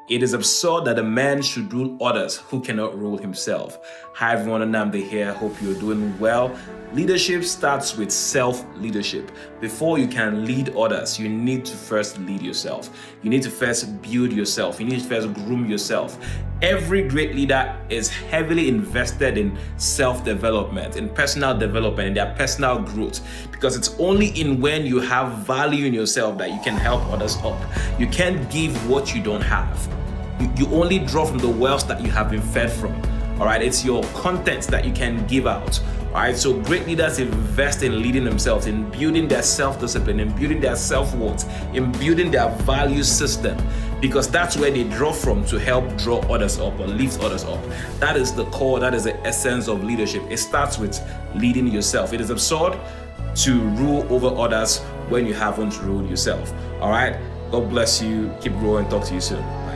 It is absurd that a man should rule others who cannot rule himself. Hi everyone, Nnamdi here. Hope you're doing well. Leadership starts with self-leadership. Before you can lead others, you need to first lead yourself. You need to first build yourself. You need to first groom yourself. Every great leader is heavily invested in self-development, in personal development, in their personal growth, because it's only in when you have value in yourself that you can help others up. You can't give what you don't have. You only draw from the wells that you have been fed from. All right, it's your content that you can give out. All right, so great leaders invest in leading themselves, in building their self-discipline, in building their self-worth, in building their value system, because that's where they draw from to help draw others up or lift others up. That is the core, that is the essence of leadership. It starts with leading yourself. It is absurd to rule over others when you haven't ruled yourself. All right, God bless you. Keep growing. Talk to you soon. Bye.